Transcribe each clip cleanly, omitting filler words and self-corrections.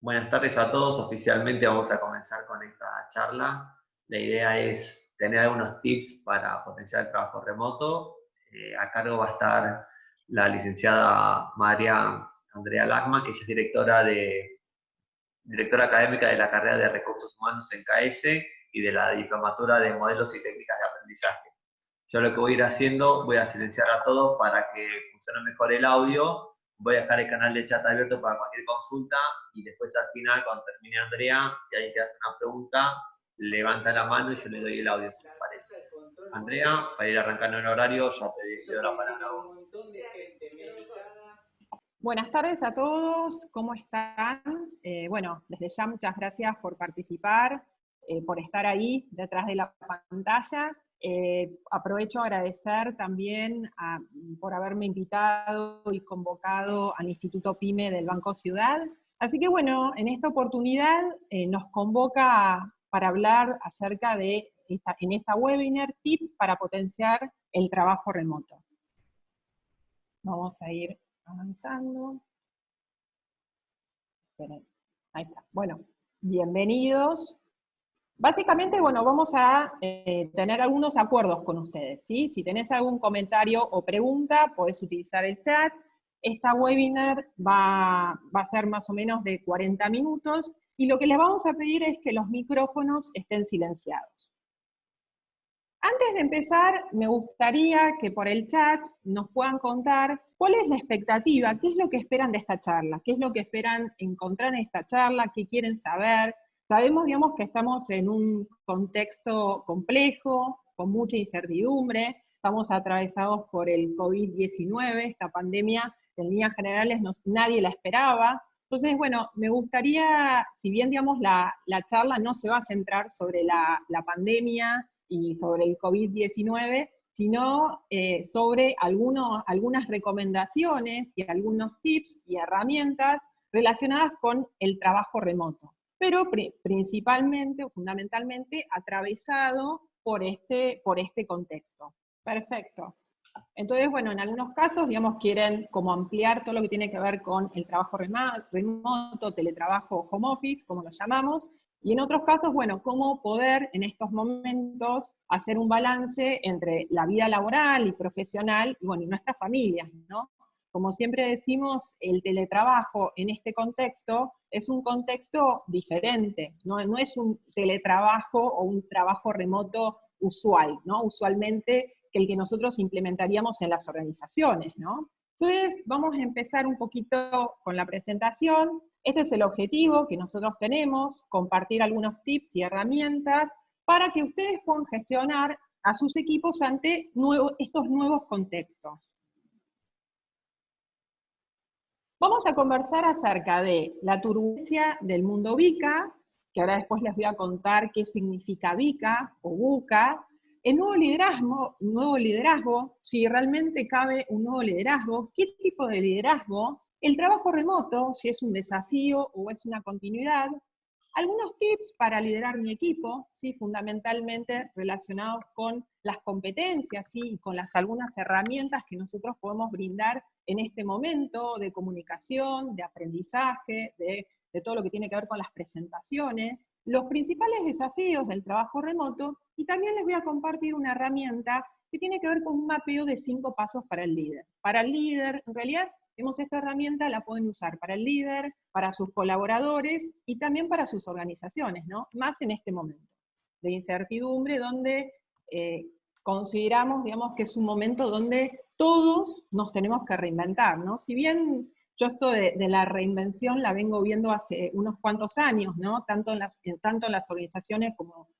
Buenas tardes a todos. Oficialmente vamos a comenzar con esta charla. La idea es tener algunos tips para potenciar el trabajo remoto. A cargo va a estar la licenciada María Andrea Lagma, que ella es directora académica de la carrera de Recursos Humanos en KS y de la diplomatura de Modelos y Técnicas de Aprendizaje. Yo lo que voy a ir haciendo, voy a silenciar a todos para que funcione mejor el audio. Voy a dejar el canal de chat abierto para cualquier consulta y después al final, cuando termine Andrea, si alguien te hace una pregunta, levanta la mano y yo le doy el audio, si les parece. Andrea, para ir arrancando el horario, ya te cedo la palabra a vos. Buenas tardes a todos, ¿cómo están? Bueno, desde ya muchas gracias por participar, por estar ahí detrás de la pantalla. Aprovecho a agradecer también por haberme invitado y convocado al Instituto PYME del Banco Ciudad. Así que bueno, en esta oportunidad nos convoca para hablar acerca de, en esta webinar, tips para potenciar el trabajo remoto. Vamos a ir avanzando. Esperen. Ahí está. Bueno, bienvenidos. Básicamente, bueno, vamos a tener algunos acuerdos con ustedes, ¿sí? Si tenés algún comentario o pregunta, podés utilizar el chat. Esta webinar va a ser más o menos de 40 minutos, y lo que les vamos a pedir es que los micrófonos estén silenciados. Antes de empezar, me gustaría que por el chat nos puedan contar cuál es la expectativa, qué es lo que esperan de esta charla, qué es lo que esperan encontrar en esta charla, qué quieren saber. Sabemos, digamos, que estamos en un contexto complejo, con mucha incertidumbre, estamos atravesados por el COVID-19, esta pandemia en líneas generales nadie la esperaba. Entonces, bueno, me gustaría, si bien, digamos, la charla no se va a centrar sobre la pandemia y sobre el COVID-19, sino sobre algunas recomendaciones y algunos tips y herramientas relacionadas con el trabajo remoto, pero principalmente o fundamentalmente atravesado por este contexto. Perfecto. Entonces, bueno, en algunos casos, digamos, quieren como ampliar todo lo que tiene que ver con el trabajo remoto, teletrabajo, home office, como lo llamamos, y en otros casos, bueno, cómo poder en estos momentos hacer un balance entre la vida laboral y profesional, y bueno, y nuestras familias, ¿no? Como siempre decimos, el teletrabajo en este contexto es un contexto diferente, no es un teletrabajo o un trabajo remoto usual, ¿no? Usualmente que el que nosotros implementaríamos en las organizaciones, ¿no? Entonces, vamos a empezar un poquito con la presentación. Este es el objetivo que nosotros tenemos, compartir algunos tips y herramientas para que ustedes puedan gestionar a sus equipos ante estos nuevos contextos. Vamos a conversar acerca de la turbulencia del mundo VUCA, que ahora después les voy a contar qué significa VUCA o VUCA, el nuevo liderazgo, si realmente cabe un nuevo liderazgo, qué tipo de liderazgo, el trabajo remoto, si es un desafío o es una continuidad, algunos tips para liderar mi equipo, ¿sí? Fundamentalmente relacionados con las competencias, ¿sí? Y con algunas herramientas que nosotros podemos brindar en este momento de comunicación, de aprendizaje, de todo lo que tiene que ver con las presentaciones, los principales desafíos del trabajo remoto, y también les voy a compartir una herramienta que tiene que ver con un mapeo de 5 pasos para el líder. Para el líder, en realidad, esta herramienta la pueden usar para el líder, para sus colaboradores y también para sus organizaciones, ¿no? Más en este momento de incertidumbre, donde consideramos, digamos, que es un momento donde todos nos tenemos que reinventar, ¿no? Si bien yo esto de la reinvención la vengo viendo hace unos cuantos años, ¿no? Tanto en las organizaciones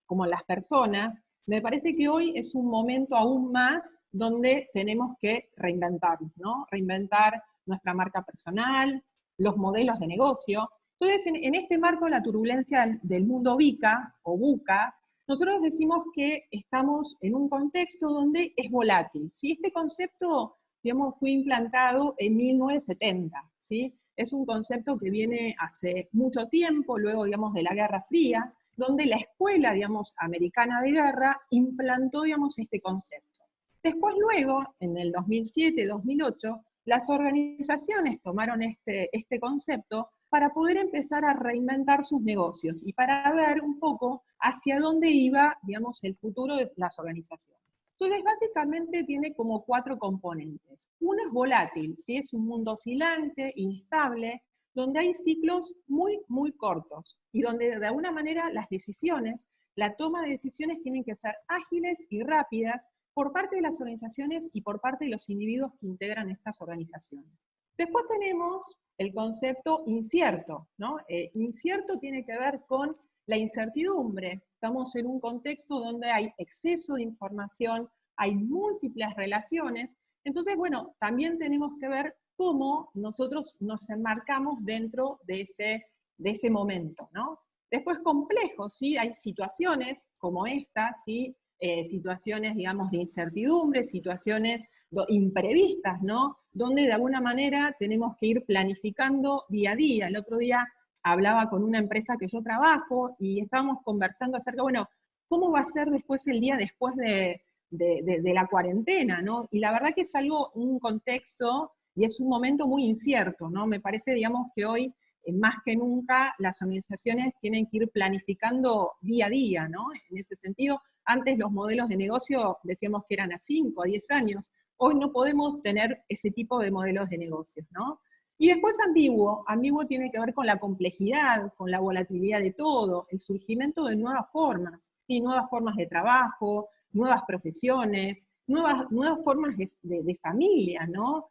como en las personas, me parece que hoy es un momento aún más donde tenemos que reinventarnos, ¿no? Reinventar nuestra marca personal, los modelos de negocio. Entonces, en este marco de la turbulencia del mundo VUCA o VUCA, nosotros decimos que estamos en un contexto donde es volátil. ¿Sí? Este concepto, digamos, fue implantado en 1970, ¿sí? Es un concepto que viene hace mucho tiempo, luego, digamos, de la Guerra Fría, donde la escuela, digamos, americana de guerra implantó, digamos, este concepto. Después, luego, en el 2007-2008, las organizaciones tomaron este concepto para poder empezar a reinventar sus negocios y para ver un poco hacia dónde iba, digamos, el futuro de las organizaciones. Entonces, básicamente tiene como 4 componentes. Uno es volátil, ¿sí? Es un mundo oscilante, inestable, donde hay ciclos muy, muy cortos y donde de alguna manera las decisiones, la toma de decisiones tienen que ser ágiles y rápidas por parte de las organizaciones y por parte de los individuos que integran estas organizaciones. Después tenemos el concepto incierto, ¿no? Incierto tiene que ver con la incertidumbre. Estamos en un contexto donde hay exceso de información, hay múltiples relaciones, entonces, bueno, también tenemos que ver cómo nosotros nos enmarcamos dentro de ese momento, ¿no? Después complejo, ¿sí? Hay situaciones como esta, ¿sí? Situaciones, digamos, de incertidumbre, situaciones imprevistas, ¿no? Donde de alguna manera tenemos que ir planificando día a día. El otro día hablaba con una empresa que yo trabajo y estábamos conversando acerca, bueno, ¿cómo va a ser después el día después de la cuarentena, ¿no? Y la verdad que es algo, un contexto y es un momento muy incierto, ¿no? Me parece, digamos, que hoy, más que nunca, las organizaciones tienen que ir planificando día a día, ¿no? En ese sentido, antes los modelos de negocio decíamos que eran a 5, a 10 años, hoy no podemos tener ese tipo de modelos de negocios, ¿no? Y después ambiguo, ambiguo tiene que ver con la complejidad, con la volatilidad de todo, el surgimiento de nuevas formas, ¿sí? Nuevas formas de trabajo, nuevas profesiones, nuevas formas de familia, ¿no?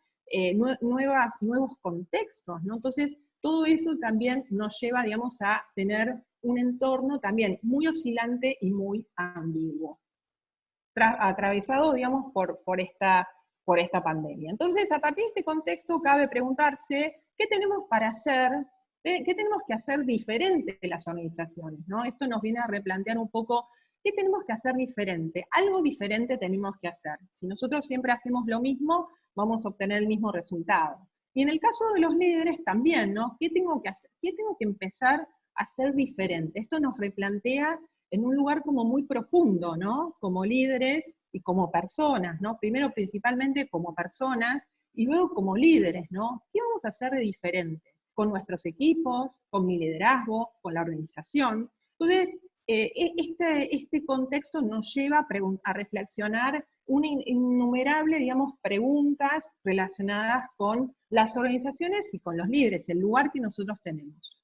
Nuevos contextos, ¿no? Entonces, todo eso también nos lleva, digamos, a tener un entorno también muy oscilante y muy ambiguo, atravesado, digamos, por esta pandemia. Entonces, a partir de este contexto, cabe preguntarse, ¿qué tenemos para hacer? ¿Qué tenemos que hacer diferente de las organizaciones, ¿no? Esto nos viene a replantear un poco, ¿qué tenemos que hacer diferente? Algo diferente tenemos que hacer. Si nosotros siempre hacemos lo mismo, vamos a obtener el mismo resultado. Y en el caso de los líderes también, ¿no? ¿Qué tengo que hacer? ¿Qué tengo que empezar a hacer diferente? Esto nos replantea en un lugar como muy profundo, ¿no? Como líderes y como personas, ¿no? Primero, principalmente como personas, y luego como líderes, ¿no? ¿Qué vamos a hacer de diferente? Con nuestros equipos, con mi liderazgo, con la organización. Entonces, este contexto nos lleva a reflexionar una innumerable, digamos, preguntas relacionadas con las organizaciones y con los líderes, el lugar que nosotros tenemos.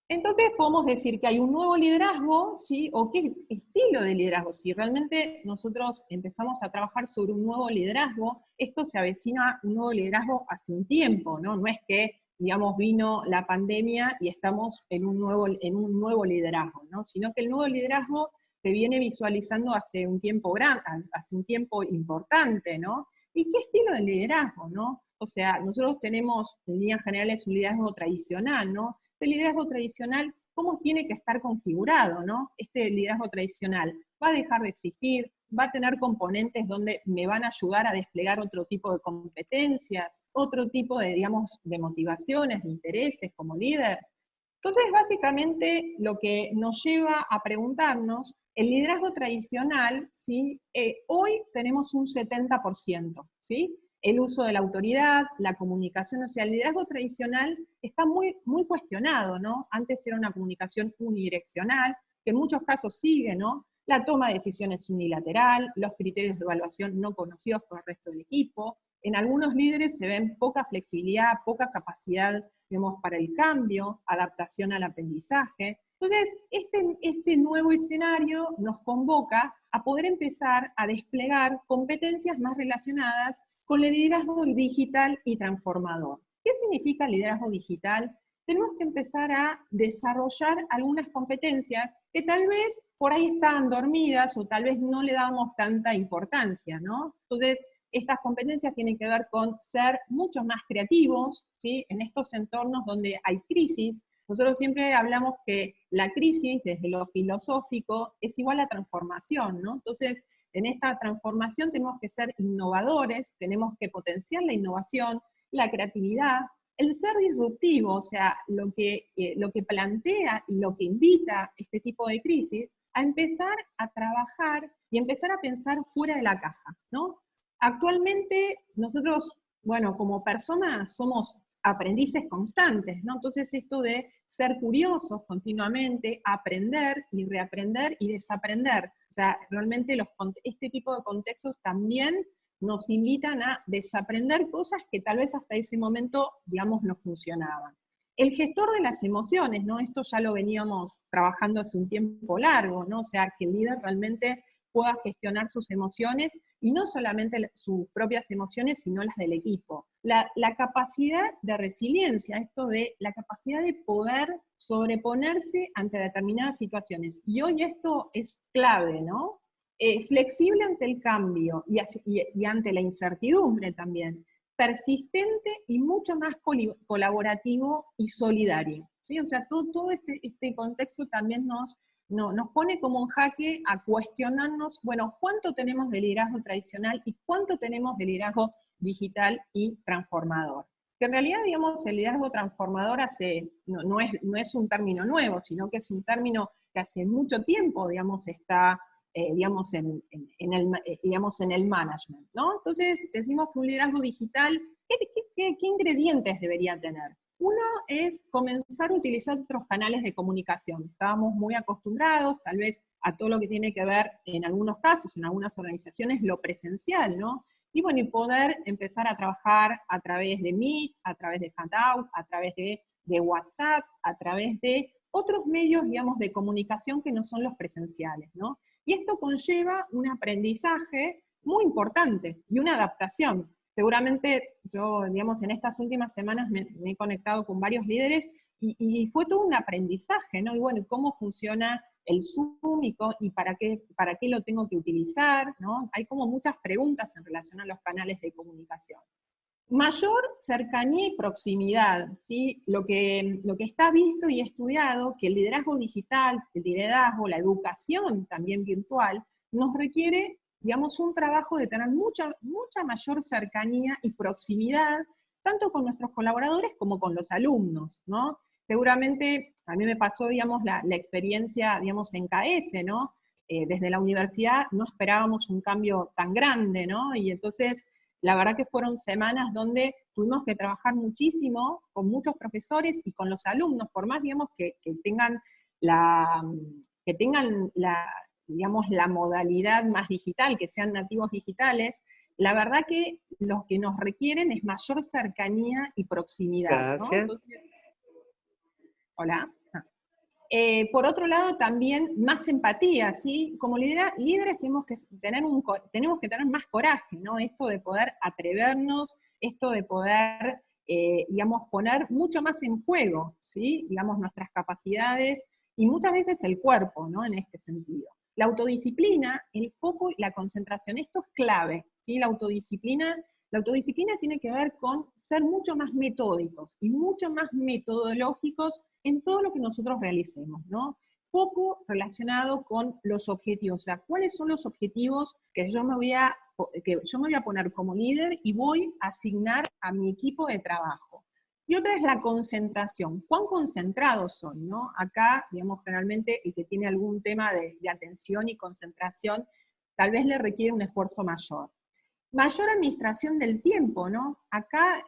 Entonces podemos decir que hay un nuevo liderazgo, ¿sí? O qué estilo de liderazgo. Si realmente nosotros empezamos a trabajar sobre un nuevo liderazgo, esto se avecina un nuevo liderazgo hace un tiempo, ¿no? No es que, digamos, vino la pandemia y estamos en un nuevo liderazgo, ¿no? Sino que el nuevo liderazgo se viene visualizando hace un tiempo importante, ¿no? ¿Y qué estilo de liderazgo, no? O sea, nosotros tenemos en líneas generales un liderazgo tradicional, ¿no? El liderazgo tradicional, ¿cómo tiene que estar configurado, ¿no? Este liderazgo tradicional va a dejar de existir, va a tener componentes donde me van a ayudar a desplegar otro tipo de competencias, otro tipo de, digamos, de motivaciones, de intereses como líder. Entonces, básicamente, lo que nos lleva a preguntarnos, el liderazgo tradicional, ¿sí? Hoy tenemos un 70%, ¿sí? El uso de la autoridad, la comunicación, o sea, el liderazgo tradicional está muy, muy cuestionado, ¿no? Antes era una comunicación unidireccional, que en muchos casos sigue, ¿no? La toma de decisiones unilateral, los criterios de evaluación no conocidos por el resto del equipo. En algunos líderes se ven poca flexibilidad, poca capacidad, digamos, para el cambio, adaptación al aprendizaje. Entonces, este nuevo escenario nos convoca a poder empezar a desplegar competencias más relacionadas con el liderazgo digital y transformador. ¿Qué significa el liderazgo digital? Tenemos que empezar a desarrollar algunas competencias que tal vez por ahí estaban dormidas o tal vez no le dábamos tanta importancia, ¿no? Entonces, estas competencias tienen que ver con ser mucho más creativos, ¿sí? En estos entornos donde hay crisis. Nosotros siempre hablamos que la crisis, desde lo filosófico, es igual a transformación, ¿no? Entonces, en esta transformación tenemos que ser innovadores, tenemos que potenciar la innovación, la creatividad, el ser disruptivo, o sea, lo que plantea y lo que invita este tipo de crisis a empezar a trabajar y empezar a pensar fuera de la caja, ¿no? Actualmente nosotros, bueno, como personas somos aprendices constantes, ¿no? Entonces esto de ser curiosos continuamente, aprender y reaprender y desaprender. O sea, realmente este tipo de contextos también nos invitan a desaprender cosas que tal vez hasta ese momento, digamos, no funcionaban. El gestor de las emociones, ¿no? Esto ya lo veníamos trabajando hace un tiempo largo, ¿no? O sea, que el líder realmente pueda gestionar sus emociones, y no solamente sus propias emociones, sino las del equipo. La capacidad de resiliencia, esto de la capacidad de poder sobreponerse ante determinadas situaciones. Y hoy esto es clave, ¿no? Flexible ante el cambio y ante la incertidumbre también. Persistente y mucho más colaborativo y solidario, ¿sí? O sea, todo este contexto también nos pone como un jaque a cuestionarnos, bueno, ¿cuánto tenemos de liderazgo tradicional y cuánto tenemos de liderazgo digital y transformador? Que en realidad, digamos, el liderazgo transformador no es un término nuevo, sino que es un término que hace mucho tiempo, digamos, está digamos, en el management, ¿no? Entonces, decimos que un liderazgo digital, ¿qué ingredientes debería tener? Uno es comenzar a utilizar otros canales de comunicación. Estábamos muy acostumbrados, tal vez, a todo lo que tiene que ver, en algunos casos, en algunas organizaciones, lo presencial, ¿no? Y bueno, y poder empezar a trabajar a través de Meet, a través de Hangout, a través de WhatsApp, a través de otros medios, digamos, de comunicación que no son los presenciales, ¿no? Y esto conlleva un aprendizaje muy importante y una adaptación. Seguramente yo, digamos, en estas últimas semanas me he conectado con varios líderes y fue todo un aprendizaje, ¿no? Y bueno, cómo funciona el Zoom y para qué lo tengo que utilizar, ¿no? Hay como muchas preguntas en relación a los canales de comunicación. Mayor cercanía y proximidad, ¿sí? Lo que está visto y estudiado, que el liderazgo digital, el liderazgo, la educación también virtual, nos requiere, digamos, un trabajo de tener mucha mayor cercanía y proximidad, tanto con nuestros colaboradores como con los alumnos, ¿no? Seguramente a mí me pasó, digamos, la experiencia, digamos, en KS, ¿no? Desde la universidad no esperábamos un cambio tan grande, ¿no? Y entonces, la verdad que fueron semanas donde tuvimos que trabajar muchísimo con muchos profesores y con los alumnos, por más, digamos, que tengan digamos, la modalidad más digital, que sean nativos digitales, la verdad que lo que nos requieren es mayor cercanía y proximidad, ¿no? Gracias. Entonces, hola. Por otro lado, también más empatía, ¿sí? Como líderes tenemos que tener más coraje, ¿no? Esto de poder atrevernos, esto de poder, digamos, poner mucho más en juego, ¿sí? Digamos, nuestras capacidades y muchas veces el cuerpo, ¿no? En este sentido. La autodisciplina, el foco y la concentración, esto es clave, ¿sí? La autodisciplina tiene que ver con ser mucho más metódicos y mucho más metodológicos en todo lo que nosotros realicemos, ¿no? Poco relacionado con los objetivos, o sea, ¿cuáles son los objetivos que yo me voy a poner como líder y voy a asignar a mi equipo de trabajo? Y otra es la concentración. ¿Cuán concentrados son, no? Acá, digamos, generalmente el que tiene algún tema de atención y concentración, tal vez le requiere un esfuerzo mayor. Mayor administración del tiempo, ¿no? Acá,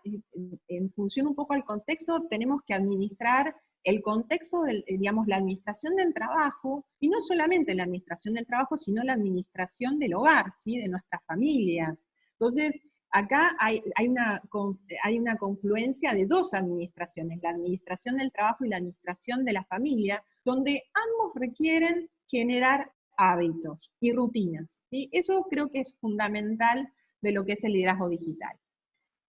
en función un poco al contexto, tenemos que administrar el contexto, digamos, la administración del trabajo, y no solamente la administración del trabajo, sino la administración del hogar, ¿sí? De nuestras familias. Entonces, acá hay una confluencia de dos administraciones, la administración del trabajo y la administración de la familia, donde ambos requieren generar hábitos y rutinas, ¿sí? Eso creo que es fundamental de lo que es el liderazgo digital.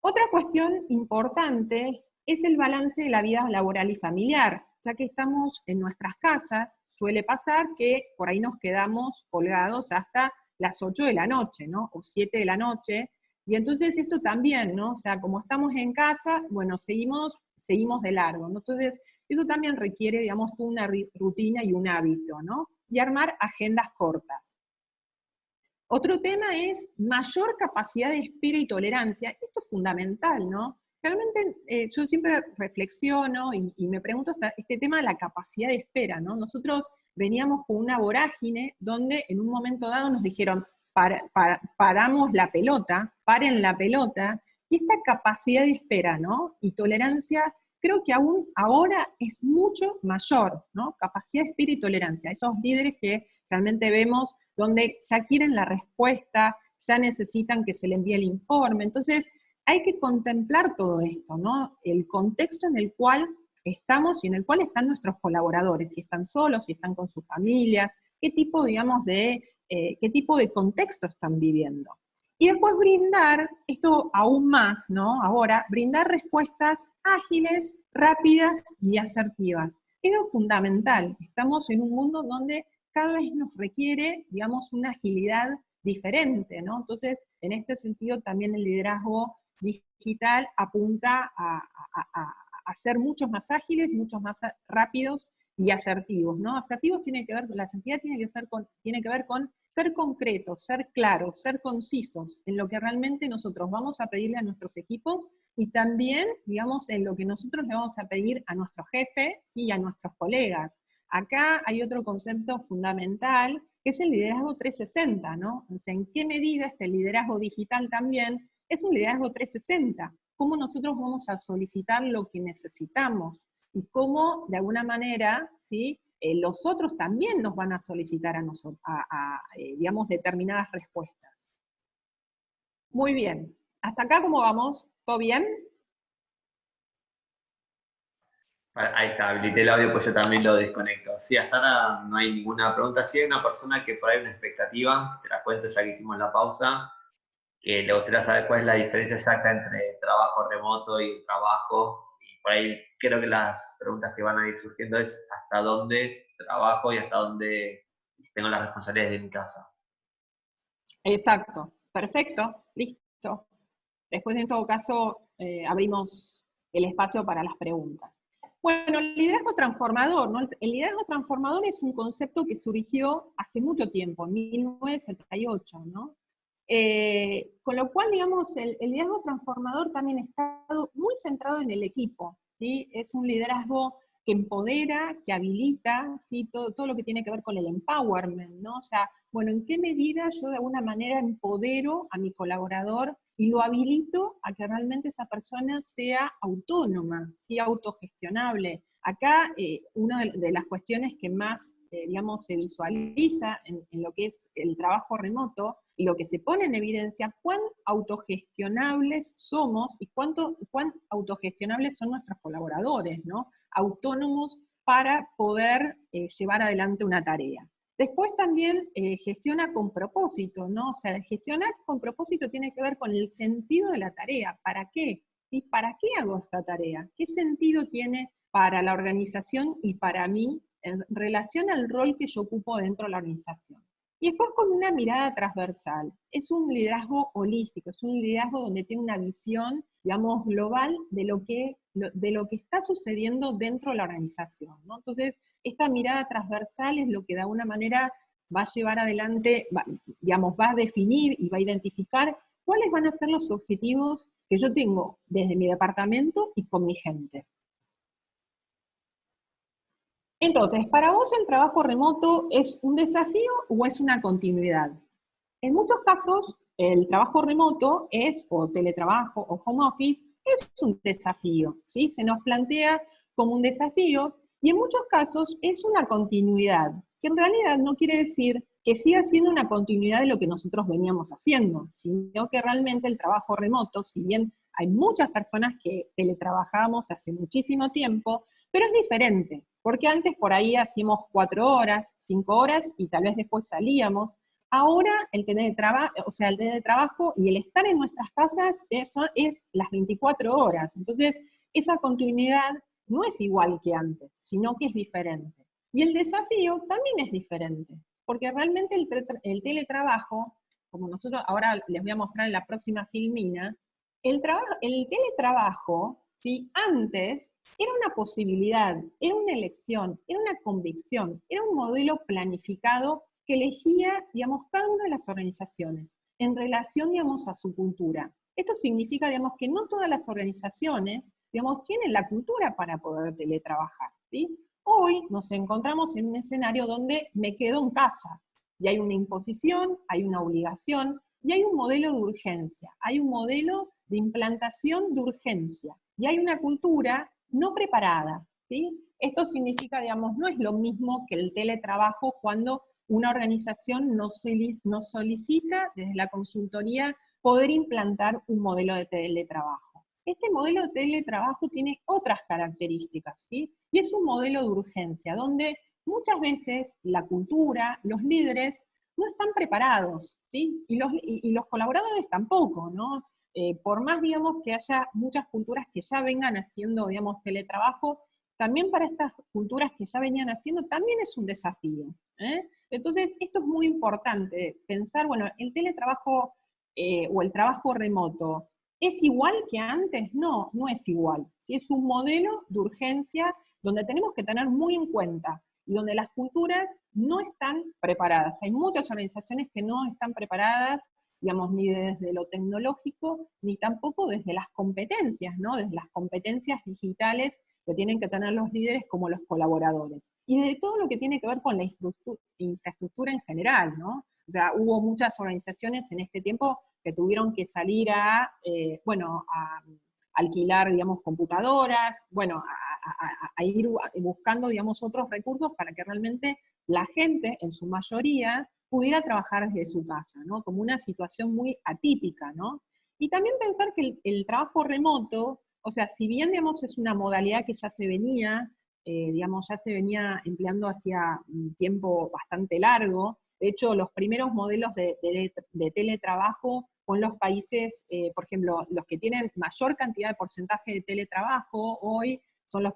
Otra cuestión importante es el balance de la vida laboral y familiar. Ya que estamos en nuestras casas, suele pasar que por ahí nos quedamos colgados hasta las 8 de la noche, ¿no? O 7 de la noche, y entonces esto también, ¿no? O sea, como estamos en casa, bueno, seguimos de largo, ¿no? Entonces, eso también requiere, digamos, una rutina y un hábito, ¿no? Y armar agendas cortas. Otro tema es mayor capacidad de espera y tolerancia. Esto es fundamental, ¿no? Realmente yo siempre reflexiono y me pregunto este tema de la capacidad de espera, ¿no? Nosotros veníamos con una vorágine donde en un momento dado nos dijeron, paramos la pelota, paren la pelota, Y esta capacidad de espera, ¿no? Y tolerancia, creo que aún ahora es mucho mayor, ¿no? Capacidad de espera y tolerancia. Esos líderes que realmente vemos donde ya quieren la respuesta, ya necesitan que se le envíe el informe. Entonces, hay que contemplar todo esto, ¿no? El contexto en el cual estamos y en el cual están nuestros colaboradores, si están solos, si están con sus familias, qué tipo, digamos, qué tipo de contexto están viviendo. Y después brindar, esto aún más, ¿no? Ahora, brindar respuestas ágiles, rápidas y asertivas. Es lo fundamental. Estamos en un mundo donde cada vez nos requiere, digamos, una agilidad diferente, ¿no? Entonces, en este sentido, también el liderazgo digital apunta a ser muchos más ágiles, muchos más rápidos y asertivos, ¿no? Asertivos la asertividad tiene que ver con ser concretos, ser claros, ser concisos en lo que realmente nosotros vamos a pedirle a nuestros equipos y también, digamos, en lo que nosotros le vamos a pedir a nuestro jefe, ¿sí? Y a nuestros colegas. Acá hay otro concepto fundamental, que es el liderazgo 360, ¿no? O sea, ¿en qué medida este liderazgo digital también es un liderazgo 360? ¿Cómo nosotros vamos a solicitar lo que necesitamos? Y cómo, de alguna manera, ¿sí? Los otros también nos van a solicitar a nosotros, digamos, determinadas respuestas. Muy bien. ¿Hasta acá cómo vamos? ¿Todo bien? Ahí está, habilité el audio, pues yo también lo desconecto. Sí, hasta ahora no hay ninguna pregunta. Sí hay una persona que por ahí una expectativa, te la cuento ya que hicimos la pausa, que le gustaría saber cuál es la diferencia exacta entre trabajo remoto y el trabajo. Y por ahí creo que las preguntas que van a ir surgiendo es hasta dónde trabajo y hasta dónde tengo las responsabilidades de mi casa. Exacto. Perfecto. Listo. Después, en todo caso, abrimos el espacio para las preguntas. Bueno, el liderazgo transformador, ¿no? El liderazgo transformador es un concepto que surgió hace mucho tiempo, en 1978, ¿no? Con lo cual, digamos, el liderazgo transformador también está muy centrado en el equipo, ¿sí? Es un liderazgo que empodera, que habilita, ¿sí? Todo lo que tiene que ver con el empowerment, ¿no? O sea, bueno, ¿en qué medida yo de alguna manera empodero a mi colaborador y lo habilito a que realmente esa persona sea autónoma, ¿sí? Autogestionable? Acá, una de las cuestiones que más, digamos, se visualiza en lo que es el trabajo remoto y lo que se pone en evidencia, cuán autogestionables somos y cuán autogestionables son nuestros colaboradores, ¿no? Autónomos para poder llevar adelante una tarea. Después también gestiona con propósito, ¿no? O sea, gestionar con propósito tiene que ver con el sentido de la tarea. ¿Para qué? ¿Y para qué hago esta tarea? ¿Qué sentido tiene para la organización y para mí en relación al rol que yo ocupo dentro de la organización? Y después con una mirada transversal. Es un liderazgo holístico, es un liderazgo donde tiene una visión, digamos, global de lo que está sucediendo dentro de la organización, ¿no? Entonces, esta mirada transversal es lo que de alguna manera va a llevar adelante, digamos, va a definir y va a identificar cuáles van a ser los objetivos que yo tengo desde mi departamento y con mi gente. Entonces, ¿para vos el trabajo remoto es un desafío o es una continuidad? En muchos casos, el trabajo remoto o teletrabajo, o home office, es un desafío, ¿sí? Se nos plantea como un desafío, y en muchos casos es una continuidad, que en realidad no quiere decir que siga siendo una continuidad de lo que nosotros veníamos haciendo, sino que realmente el trabajo remoto, si bien hay muchas personas que teletrabajamos hace muchísimo tiempo, pero es diferente, porque antes por ahí hacíamos 4 horas, 5 horas, y tal vez después salíamos. Ahora el teletrabajo y el estar en nuestras casas es las 24 horas. Entonces, esa continuidad no es igual que antes, sino que es diferente. Y el desafío también es diferente, porque realmente el teletrabajo, como nosotros ahora les voy a mostrar en la próxima filmina, el teletrabajo, ¿sí? Antes era una posibilidad, era una elección, era una convicción, era un modelo planificado que elegía, digamos, cada una de las organizaciones en relación, digamos, a su cultura. Esto significa, digamos, que no todas las organizaciones, digamos, tienen la cultura para poder teletrabajar, ¿sí? Hoy nos encontramos en un escenario donde me quedo en casa, y hay una imposición, hay una obligación, y hay un modelo de urgencia, hay un modelo de implantación de urgencia. Y hay una cultura no preparada, ¿sí? Esto significa, digamos, no es lo mismo que el teletrabajo cuando una organización nos solicita desde la consultoría poder implantar un modelo de teletrabajo. Este modelo de teletrabajo tiene otras características, ¿sí? Y es un modelo de urgencia, donde muchas veces la cultura, los líderes, no están preparados, ¿sí? Y los colaboradores tampoco, ¿no? Por más, digamos, que haya muchas culturas que ya vengan haciendo, digamos, teletrabajo, también para estas culturas que ya venían haciendo, también es un desafío, ¿eh? Entonces, esto es muy importante, pensar, bueno, el teletrabajo o el trabajo remoto, ¿es igual que antes? No, no es igual. ¿Sí? Es un modelo de urgencia donde tenemos que tener muy en cuenta y donde las culturas no están preparadas. Hay muchas organizaciones que no están preparadas, digamos, ni desde lo tecnológico, ni tampoco desde las competencias, ¿no? Desde las competencias digitales que tienen que tener los líderes como los colaboradores. Y de todo lo que tiene que ver con la infraestructura en general, ¿no? O sea, hubo muchas organizaciones en este tiempo que tuvieron que salir a alquilar, digamos, computadoras, bueno, a ir buscando, digamos, otros recursos para que realmente la gente, en su mayoría, pudiera trabajar desde su casa, ¿no? Como una situación muy atípica, ¿no? Y también pensar que el trabajo remoto, o sea, si bien, digamos, es una modalidad que ya se venía, digamos, ya se venía empleando hacía un tiempo bastante largo. De hecho, los primeros modelos de teletrabajo con los países, por ejemplo, los que tienen mayor cantidad de porcentaje de teletrabajo hoy son los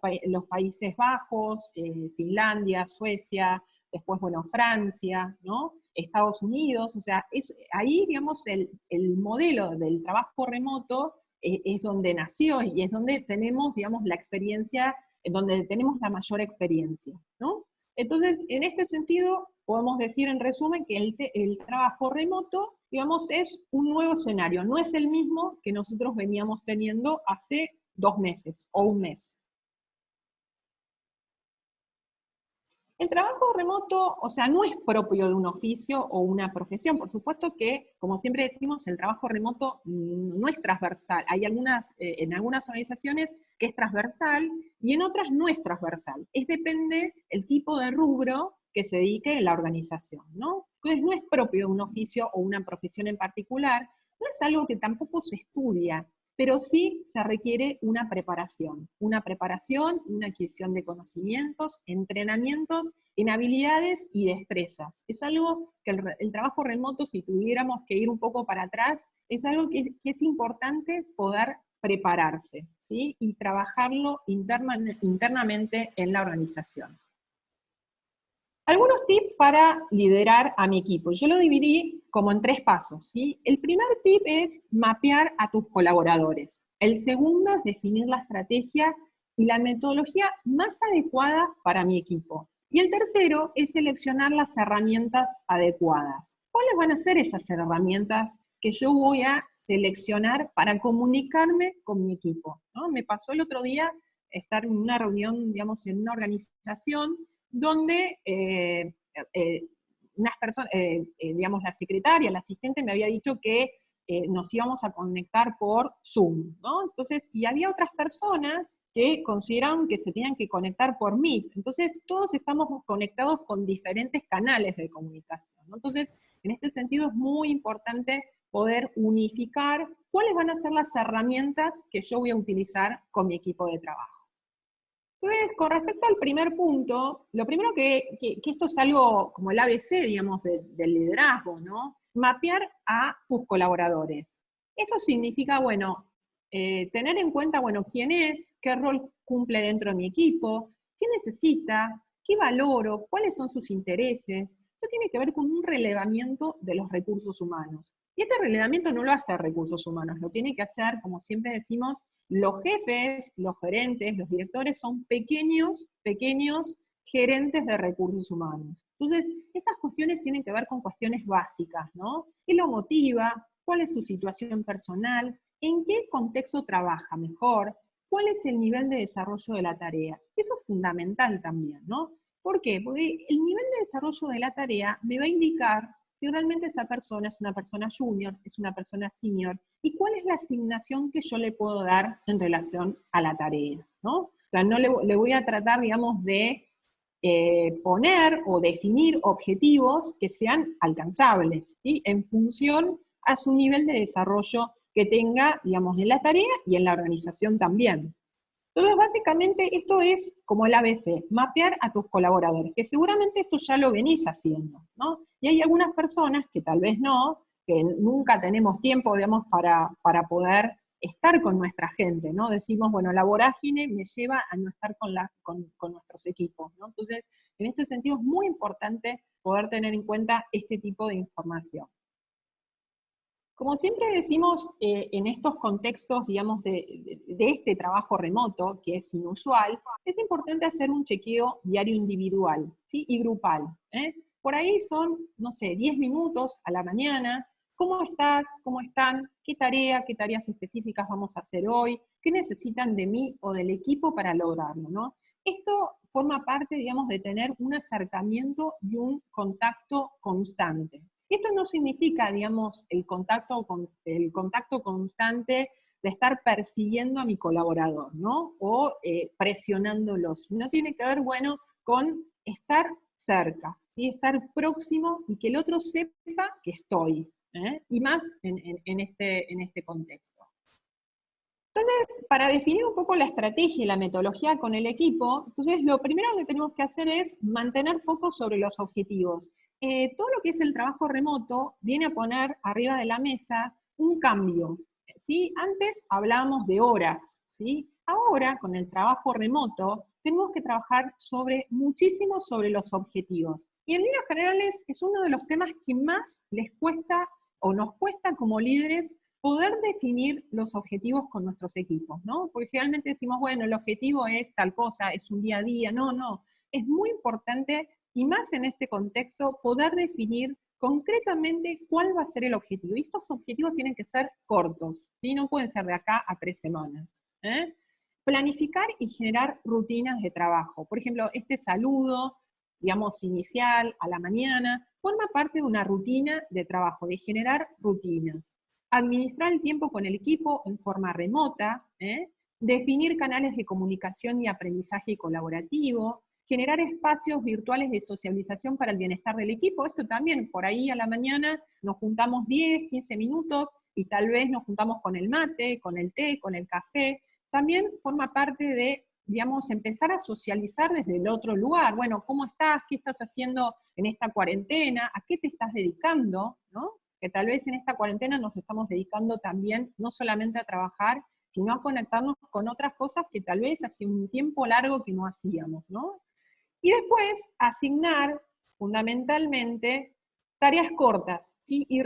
Países Bajos, Finlandia, Suecia, después, bueno, Francia, ¿no? Estados Unidos, o sea, ahí, digamos, el modelo del trabajo remoto es donde nació y es donde tenemos, digamos, la experiencia, donde tenemos la mayor experiencia, ¿no? Entonces, en este sentido, podemos decir en resumen que el trabajo remoto, digamos, es un nuevo escenario, no es el mismo que nosotros veníamos teniendo hace 2 meses o un mes. El trabajo remoto, o sea, no es propio de un oficio o una profesión. Por supuesto que, como siempre decimos, el trabajo remoto no es transversal. Hay en algunas organizaciones que es transversal y en otras no es transversal. Depende el tipo de rubro que se dedique la organización, ¿no? Entonces no es propio de un oficio o una profesión en particular, no es algo que tampoco se estudia, pero sí se requiere una preparación, una adquisición de conocimientos, entrenamientos en habilidades y destrezas. Es algo que el trabajo remoto, si tuviéramos que ir un poco para atrás, es algo que es importante poder prepararse, ¿sí? Y trabajarlo internamente en la organización. Algunos tips para liderar a mi equipo. Yo lo dividí como en 3 pasos, ¿sí? El primer tip es mapear a tus colaboradores. El segundo es definir la estrategia y la metodología más adecuada para mi equipo. Y el tercero es seleccionar las herramientas adecuadas. ¿Cuáles van a ser esas herramientas que yo voy a seleccionar para comunicarme con mi equipo, ¿no? Me pasó el otro día estar en una reunión, digamos, en una organización donde unas personas, digamos, la secretaria, la asistente me había dicho que nos íbamos a conectar por Zoom, ¿no? Entonces, y había otras personas que consideraron que se tenían que conectar por Meet. Entonces, todos estamos conectados con diferentes canales de comunicación, ¿no? Entonces, en este sentido es muy importante poder unificar cuáles van a ser las herramientas que yo voy a utilizar con mi equipo de trabajo. Entonces, con respecto al primer punto, lo primero que esto es algo como el ABC, digamos, del liderazgo, ¿no? Mapear a tus colaboradores. Esto significa, bueno, tener en cuenta, bueno, quién es, qué rol cumple dentro de mi equipo, qué necesita, qué valoro, cuáles son sus intereses. Esto tiene que ver con un relevamiento de los recursos humanos. Y este relevamiento no lo hace recursos humanos, lo tiene que hacer, como siempre decimos, los jefes, los gerentes, los directores son pequeños gerentes de recursos humanos. Entonces, estas cuestiones tienen que ver con cuestiones básicas, ¿no? ¿Qué lo motiva? ¿Cuál es su situación personal? ¿En qué contexto trabaja mejor? ¿Cuál es el nivel de desarrollo de la tarea? Eso es fundamental también, ¿no? ¿Por qué? Porque el nivel de desarrollo de la tarea me va a indicar si realmente esa persona es una persona junior, es una persona senior, y cuál es la asignación que yo le puedo dar en relación a la tarea, ¿no? O sea, no le voy a tratar, digamos, de poner o definir objetivos que sean alcanzables, ¿sí? En función a su nivel de desarrollo que tenga, digamos, en la tarea y en la organización también. Entonces, básicamente, esto es como el ABC, mapear a tus colaboradores, que seguramente esto ya lo venís haciendo, ¿no? Y hay algunas personas que tal vez no, que nunca tenemos tiempo, digamos, para poder estar con nuestra gente, ¿no? Decimos, bueno, la vorágine me lleva a no estar con nuestros equipos, ¿no? Entonces, en este sentido es muy importante poder tener en cuenta este tipo de información. Como siempre decimos en estos contextos, digamos, de este trabajo remoto, que es inusual, es importante hacer un chequeo diario individual, ¿sí? Y grupal. Por ahí son, no sé, 10 minutos a la mañana. ¿Cómo estás? ¿Cómo están? ¿Qué tareas específicas vamos a hacer hoy? ¿Qué necesitan de mí o del equipo para lograrlo, ¿no? Esto forma parte, digamos, de tener un acercamiento y un contacto constante. Esto no significa, digamos, el contacto constante de estar persiguiendo a mi colaborador, ¿no? O presionándolos. No tiene que ver, bueno, con estar cerca, ¿sí? Estar próximo y que el otro sepa que estoy, y más en este contexto. Entonces, para definir un poco la estrategia y la metodología con el equipo, entonces lo primero que tenemos que hacer es mantener foco sobre los objetivos. Todo lo que es el trabajo remoto viene a poner arriba de la mesa un cambio, ¿sí? Antes hablábamos de horas, ¿sí? Ahora, con el trabajo remoto, tenemos que trabajar muchísimo sobre los objetivos. Y en líneas generales es uno de los temas que más les cuesta o nos cuesta como líderes poder definir los objetivos con nuestros equipos, ¿no? Porque generalmente decimos, bueno, el objetivo es tal cosa, es un día a día. No. Es muy importante, y más en este contexto, poder definir concretamente cuál va a ser el objetivo. Y estos objetivos tienen que ser cortos, ¿sí? No pueden ser de acá a 3 semanas. Planificar y generar rutinas de trabajo. Por ejemplo, este saludo, digamos, inicial a la mañana, forma parte de una rutina de trabajo, de generar rutinas. Administrar el tiempo con el equipo en forma remota, definir canales de comunicación y aprendizaje colaborativo, generar espacios virtuales de socialización para el bienestar del equipo. Esto también, por ahí a la mañana nos juntamos 10, 15 minutos y tal vez nos juntamos con el mate, con el té, con el café. También forma parte de, digamos, empezar a socializar desde el otro lugar. Bueno, ¿cómo estás? ¿Qué estás haciendo en esta cuarentena? ¿A qué te estás dedicando? ¿No? Que tal vez en esta cuarentena nos estamos dedicando también no solamente a trabajar, sino a conectarnos con otras cosas que tal vez hace un tiempo largo que no hacíamos, ¿no? Y después asignar fundamentalmente tareas cortas, ¿sí? y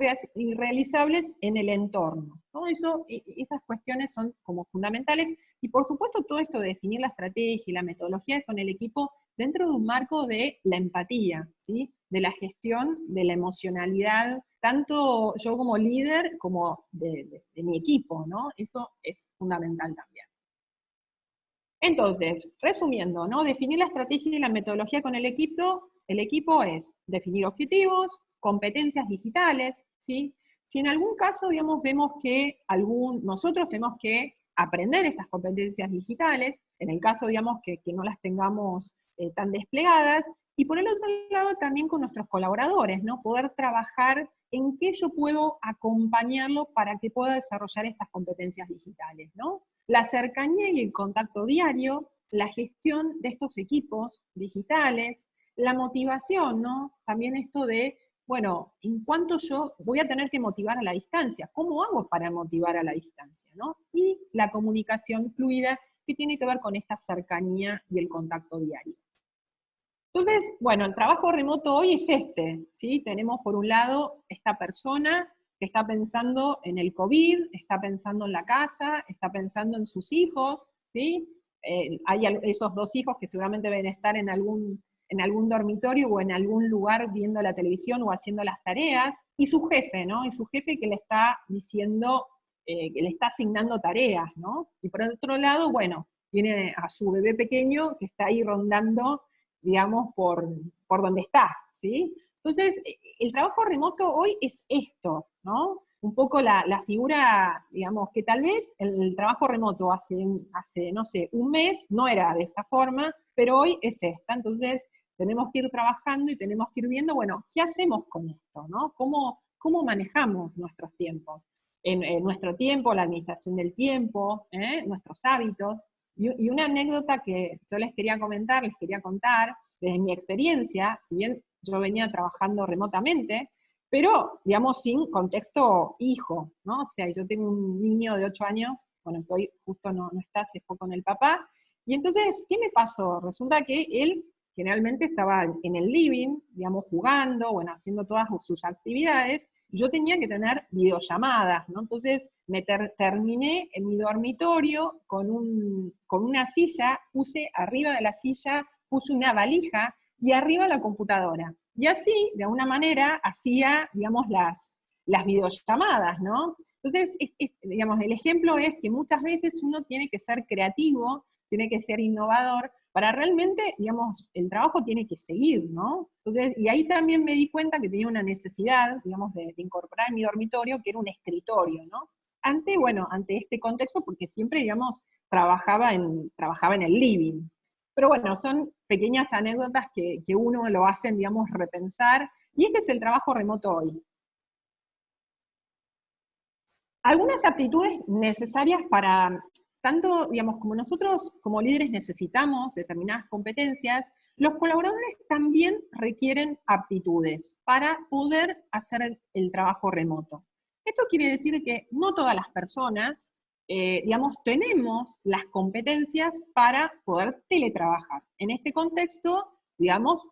realizables en el entorno, ¿no? Esas cuestiones son como fundamentales, y por supuesto todo esto de definir la estrategia y la metodología con el equipo dentro de un marco de la empatía, ¿sí? De la gestión de la emocionalidad, tanto yo como líder como de mi equipo, ¿no? Eso es fundamental también. Entonces, resumiendo, ¿no? Definir la estrategia y la metodología con el equipo es definir objetivos, competencias digitales, ¿sí? Si en algún caso, digamos, vemos que nosotros tenemos que aprender estas competencias digitales, en el caso, digamos, que no las tengamos tan desplegadas, y por el otro lado también con nuestros colaboradores, ¿no? Poder trabajar en qué yo puedo acompañarlo para que pueda desarrollar estas competencias digitales, ¿no? La cercanía y el contacto diario, la gestión de estos equipos digitales, la motivación, ¿no? También esto de, bueno, en cuanto yo voy a tener que motivar a la distancia, ¿cómo hago para motivar a la distancia, ¿no? Y la comunicación fluida, que tiene que ver con esta cercanía y el contacto diario. Entonces, bueno, el trabajo remoto hoy es ¿sí? Tenemos por un lado esta persona que está pensando en el COVID, está pensando en la casa, está pensando en sus hijos, ¿sí? Hay esos 2 hijos que seguramente deben estar en algún dormitorio o en algún lugar viendo la televisión o haciendo las tareas, y su jefe, ¿no? Y su jefe que le está diciendo, que le está asignando tareas, ¿no? Y por otro lado, bueno, tiene a su bebé pequeño que está ahí rondando, digamos, por donde está, ¿sí? Entonces, el trabajo remoto hoy es esto, ¿no? Un poco la figura, digamos, que tal vez el trabajo remoto hace, no sé, un mes no era de esta forma, pero hoy es esta. Entonces, tenemos que ir trabajando y tenemos que ir viendo, bueno, ¿qué hacemos con esto, no? ¿Cómo manejamos nuestros tiempos? En nuestro tiempo, la administración del tiempo, nuestros hábitos. Y una anécdota que yo les quería comentar, les quería contar, desde mi experiencia, si bien yo venía trabajando remotamente, pero, digamos, sin contexto hijo, ¿no? O sea, yo tengo un niño de 8 años, bueno, que hoy justo no está, se fue con el papá, y entonces, ¿qué me pasó? Resulta que él generalmente estaba en el living, digamos, jugando, bueno, haciendo todas sus actividades, y yo tenía que tener videollamadas, ¿no? Entonces, terminé en mi dormitorio con una silla, puse arriba de la silla, puse una valija, y arriba la computadora. Y así, de alguna manera, hacía, digamos, las videollamadas, ¿no? Entonces, digamos, el ejemplo es que muchas veces uno tiene que ser creativo, tiene que ser innovador, para realmente, digamos, el trabajo tiene que seguir, ¿no? Entonces, y ahí también me di cuenta que tenía una necesidad, digamos, de incorporar en mi dormitorio, que era un escritorio, ¿no? Ante este contexto, porque siempre, digamos, trabajaba en el living. Pero bueno, son pequeñas anécdotas que uno lo hacen, digamos, repensar, y este es el trabajo remoto hoy. Algunas aptitudes necesarias para, tanto, digamos, como nosotros como líderes necesitamos determinadas competencias, los colaboradores también requieren aptitudes para poder hacer el trabajo remoto. Esto quiere decir que no todas las personas, digamos, tenemos las competencias para poder teletrabajar. En este contexto, digamos,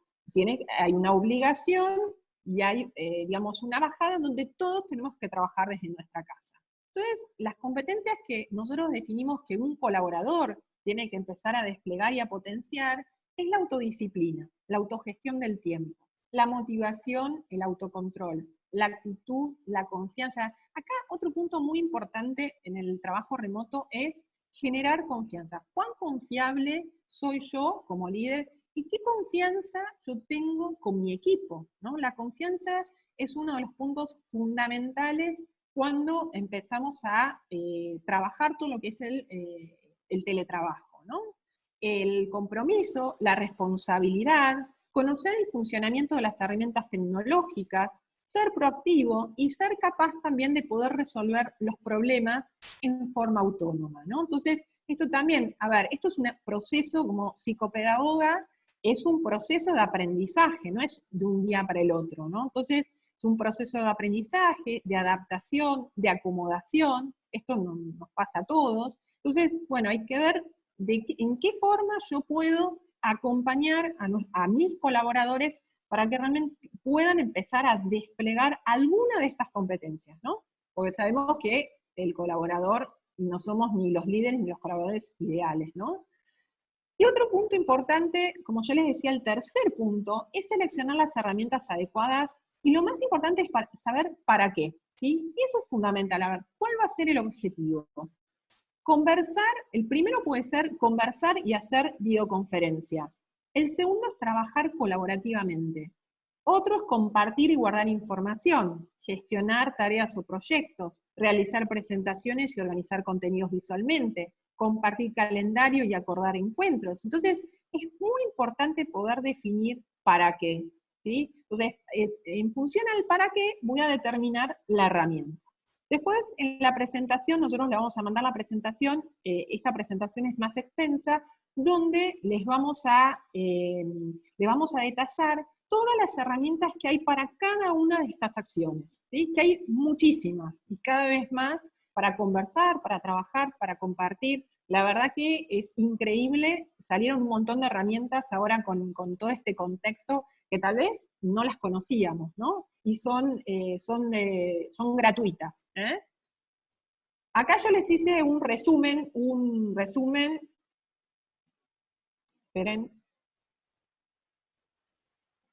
hay una obligación y hay, digamos, una bajada donde todos tenemos que trabajar desde nuestra casa. Entonces, las competencias que nosotros definimos que un colaborador tiene que empezar a desplegar y a potenciar es la autodisciplina, la autogestión del tiempo, la motivación, el autocontrol, la actitud, la confianza. Acá otro punto muy importante en el trabajo remoto es generar confianza. ¿Cuán confiable soy yo como líder y qué confianza yo tengo con mi equipo, ¿no? La confianza es uno de los puntos fundamentales cuando empezamos a trabajar todo lo que es el teletrabajo, ¿no? El compromiso, la responsabilidad, conocer el funcionamiento de las herramientas tecnológicas, ser proactivo y ser capaz también de poder resolver los problemas en forma autónoma, ¿no? Entonces, esto también, a ver, esto es un proceso como psicopedagoga, es un proceso de aprendizaje, no es de un día para el otro, ¿no? Entonces, es un proceso de aprendizaje, de adaptación, de acomodación, esto nos pasa a todos. Entonces, bueno, hay que ver en qué forma yo puedo acompañar a mis colaboradores para que realmente puedan empezar a desplegar alguna de estas competencias, ¿no? Porque sabemos que el colaborador, no somos ni los líderes ni los colaboradores ideales, ¿no? Y otro punto importante, como yo les decía, el tercer punto, es seleccionar las herramientas adecuadas, y lo más importante es saber para qué, ¿sí? Y eso es fundamental, a ver, ¿cuál va a ser el objetivo? Conversar, el primero puede ser conversar y hacer videoconferencias. El segundo es trabajar colaborativamente. Otro es compartir y guardar información, gestionar tareas o proyectos, realizar presentaciones y organizar contenidos visualmente, compartir calendario y acordar encuentros. Entonces, es muy importante poder definir para qué, ¿sí? Entonces, en función al para qué, voy a determinar la herramienta. Después, en la presentación, nosotros le vamos a mandar la presentación, esta presentación es más extensa, donde le vamos a detallar todas las herramientas que hay para cada una de estas acciones, ¿sí? Que hay muchísimas, y cada vez más para conversar, para trabajar, para compartir. La verdad que es increíble, salieron un montón de herramientas ahora con todo este contexto que tal vez no las conocíamos, ¿no? Y son gratuitas. Acá yo les hice un resumen, esperen,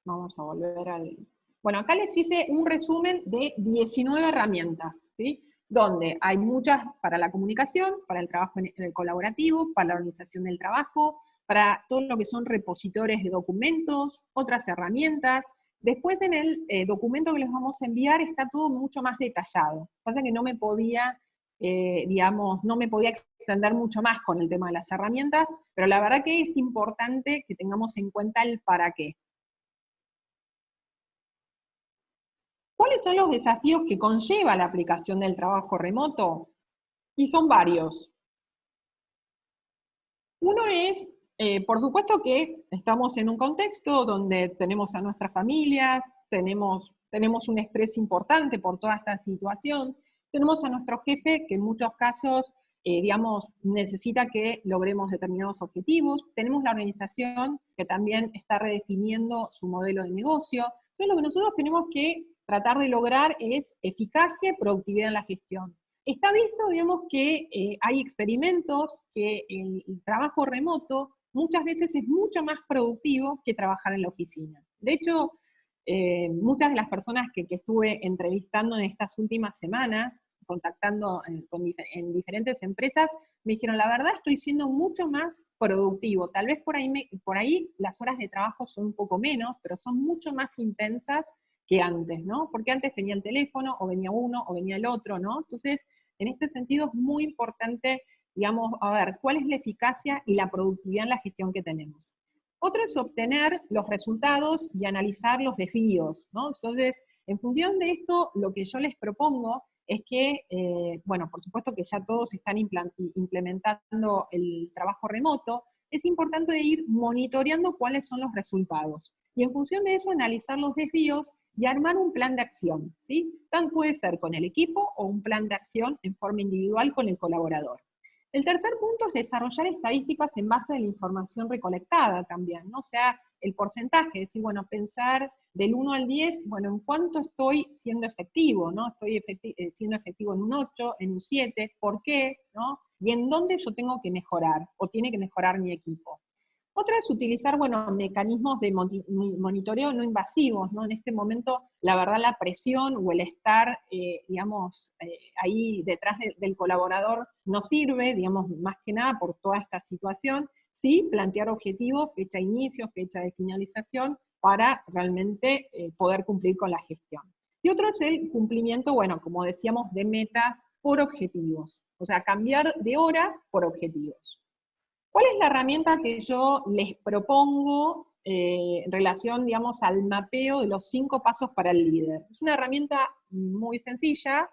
vamos a volver al... Bueno, acá les hice un resumen de 19 herramientas, ¿sí? Donde hay muchas para la comunicación, para el trabajo en el colaborativo, para la organización del trabajo, para todo lo que son repositores de documentos, otras herramientas, Después en el documento que les vamos a enviar está todo mucho más detallado. Pasa que no me podía, digamos, no me podía extender mucho más con el tema de las herramientas, pero la verdad que es importante que tengamos en cuenta el para qué. ¿Cuáles son los desafíos que conlleva la aplicación del trabajo remoto? Y son varios. Uno es, por supuesto que estamos en un contexto donde tenemos a nuestras familias, tenemos un estrés importante por toda esta situación, tenemos a nuestro jefe que en muchos casos, digamos, necesita que logremos determinados objetivos, tenemos la organización que también está redefiniendo su modelo de negocio. Entonces lo que nosotros tenemos que tratar de lograr es eficacia y productividad en la gestión. Está visto, digamos, que hay experimentos que el trabajo remoto muchas veces es mucho más productivo que trabajar en la oficina. De hecho, muchas de las personas que estuve entrevistando en estas últimas semanas, contactando en diferentes empresas, me dijeron, la verdad estoy siendo mucho más productivo. Tal vez por ahí las horas de trabajo son un poco menos, pero son mucho más intensas que antes, ¿no? Porque antes venía el teléfono, o venía uno, o venía el otro, ¿no? Entonces, en este sentido es muy importante, digamos, a ver, cuál es la eficacia y la productividad en la gestión que tenemos. Otro es obtener los resultados y analizar los desvíos, ¿no? Entonces, en función de esto, lo que yo les propongo es que, bueno, por supuesto que ya todos están implementando el trabajo remoto, es importante ir monitoreando cuáles son los resultados. Y en función de eso, analizar los desvíos y armar un plan de acción, ¿sí? Tan puede ser con el equipo o un plan de acción en forma individual con el colaborador. El tercer punto es desarrollar estadísticas en base a la información recolectada también, ¿no? O sea, el porcentaje, es decir, bueno, pensar del 1 al 10, bueno, ¿en cuánto estoy siendo efectivo, no? Estoy siendo efectivo en un 8, en un 7, ¿por qué, no? Y en dónde yo tengo que mejorar, o tiene que mejorar mi equipo. Otra es utilizar, bueno, mecanismos de monitoreo no invasivos, ¿no? En este momento, la verdad, la presión o el estar, digamos, ahí detrás del colaborador no sirve, digamos, más que nada por toda esta situación. Sí, plantear objetivos, fecha de inicio, fecha de finalización, para realmente poder cumplir con la gestión. Y otro es el cumplimiento, bueno, como decíamos, de metas por objetivos. O sea, cambiar de horas por objetivos. ¿Cuál es la herramienta que yo les propongo en relación, digamos, al mapeo de los 5 pasos para el líder? Es una herramienta muy sencilla.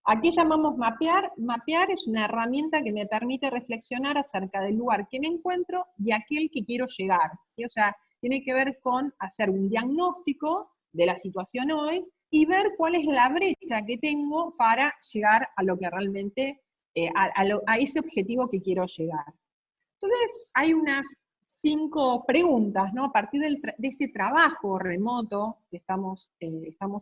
Aquí llamamos mapear. Mapear es una herramienta que me permite reflexionar acerca del lugar que me encuentro y aquel que quiero llegar, ¿sí? O sea, tiene que ver con hacer un diagnóstico de la situación hoy y ver cuál es la brecha que tengo para llegar a lo que realmente, a ese objetivo que quiero llegar. Entonces, hay unas 5 preguntas, ¿no? A partir de este trabajo remoto que estamos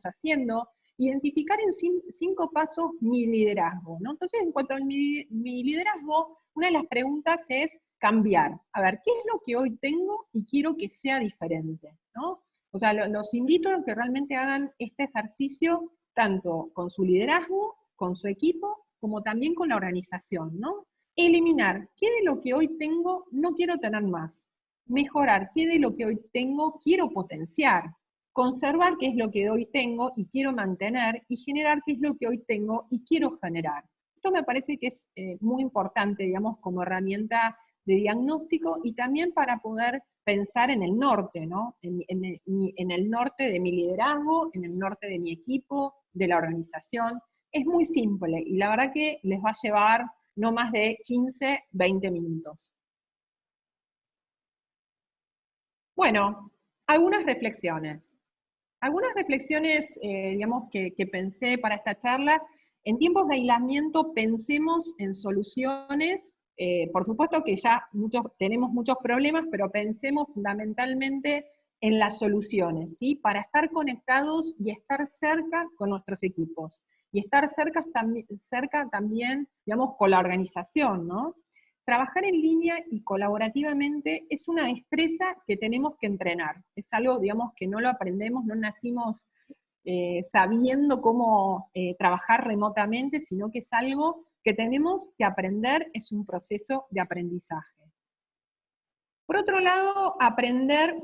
haciendo, identificar en 5 pasos mi liderazgo, ¿no? Entonces, en cuanto a mi liderazgo, una de las preguntas es cambiar. A ver, ¿qué es lo que hoy tengo y quiero que sea diferente, ¿no? O sea, los invito a que realmente hagan este ejercicio tanto con su liderazgo, con su equipo, como también con la organización, ¿no? Eliminar qué de lo que hoy tengo no quiero tener más. Mejorar qué de lo que hoy tengo quiero potenciar. Conservar qué es lo que hoy tengo y quiero mantener, y generar qué es lo que hoy tengo y quiero generar. Esto me parece que es muy importante, digamos, como herramienta de diagnóstico y también para poder pensar en el norte, ¿no? En el norte de mi liderazgo, en el norte de mi equipo, de la organización. Es muy simple y la verdad que les va a llevar no más de 15, 20 minutos. Bueno, algunas reflexiones. Algunas reflexiones, digamos, que pensé para esta charla. En tiempos de aislamiento pensemos en soluciones. Por supuesto que ya tenemos muchos problemas, pero pensemos fundamentalmente en las soluciones, ¿sí? Para estar conectados y estar cerca con nuestros equipos. Y estar cerca también, digamos, con la organización, ¿no? Trabajar en línea y colaborativamente es una destreza que tenemos que entrenar. Es algo, digamos, que no lo aprendemos, no nacimos sabiendo cómo trabajar remotamente, sino que es algo que tenemos que aprender, es un proceso de aprendizaje. Por otro lado,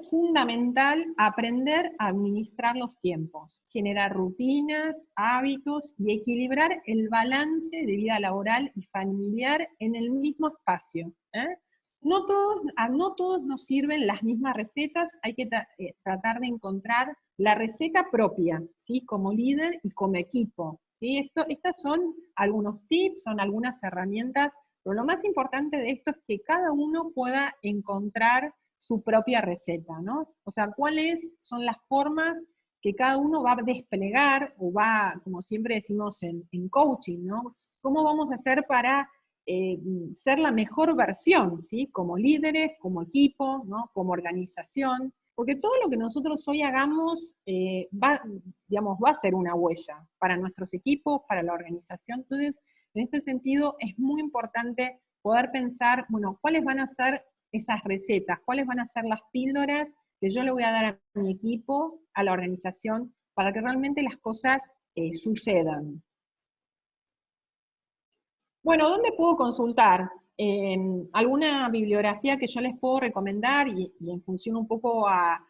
fundamental, aprender a administrar los tiempos, generar rutinas, hábitos y equilibrar el balance de vida laboral y familiar en el mismo espacio. No todos nos sirven las mismas recetas, hay que tratar de encontrar la receta propia, ¿sí? Como líder y como equipo. ¿Sí? Estas son algunos tips, son algunas herramientas. Pero lo más importante de esto es que cada uno pueda encontrar su propia receta, ¿no? O sea, cuáles son las formas que cada uno va a desplegar, o va, como siempre decimos en coaching, ¿no? ¿Cómo vamos a hacer para ser la mejor versión, ¿sí? Como líderes, como equipo, ¿no? Como organización. Porque todo lo que nosotros hoy hagamos va a ser una huella para nuestros equipos, para la organización. Entonces, en este sentido, es muy importante poder pensar, bueno, cuáles van a ser esas recetas, cuáles van a ser las píldoras que yo le voy a dar a mi equipo, a la organización, para que realmente las cosas sucedan. Bueno, ¿dónde puedo consultar? Alguna bibliografía que yo les puedo recomendar y en función un poco a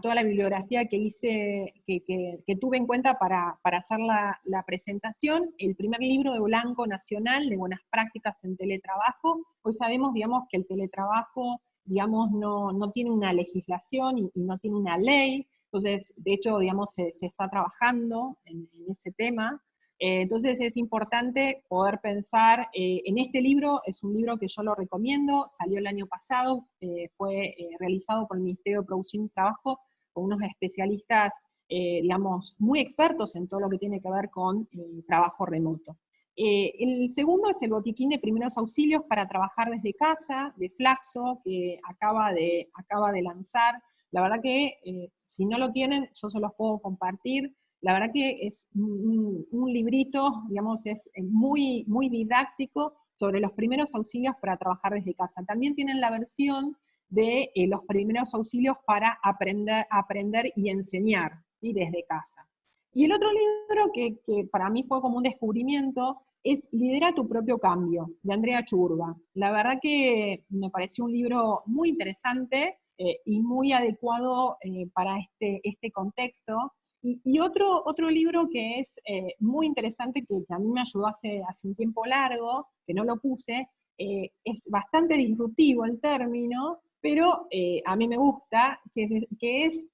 toda la bibliografía que hice, que tuve en cuenta para hacer la presentación, el primer libro de Blanco Nacional de Buenas Prácticas en Teletrabajo. Hoy sabemos, digamos, que el teletrabajo, digamos, no tiene una legislación y no tiene una ley. Entonces, de hecho, digamos, se está trabajando en ese tema. Entonces es importante poder pensar en este libro. Es un libro que yo lo recomiendo, salió el año pasado, fue realizado por el Ministerio de Producción y Trabajo con unos especialistas, digamos, muy expertos en todo lo que tiene que ver con trabajo remoto. El segundo es el botiquín de primeros auxilios para trabajar desde casa, de Flaxo, que acaba de lanzar. La verdad que si no lo tienen, yo se los puedo compartir. La verdad que es un librito, digamos, es muy, muy didáctico sobre los primeros auxilios para trabajar desde casa. También tienen la versión de los primeros auxilios para aprender y enseñar, ¿sí? Desde casa. Y el otro libro que para mí fue como un descubrimiento es Lidera tu propio cambio, de Andrea Churba. La verdad que me pareció un libro muy interesante y muy adecuado para este contexto. Y otro libro que es muy interesante, que a mí me ayudó hace un tiempo largo, que no lo puse, es bastante disruptivo el término, pero a mí me gusta, que es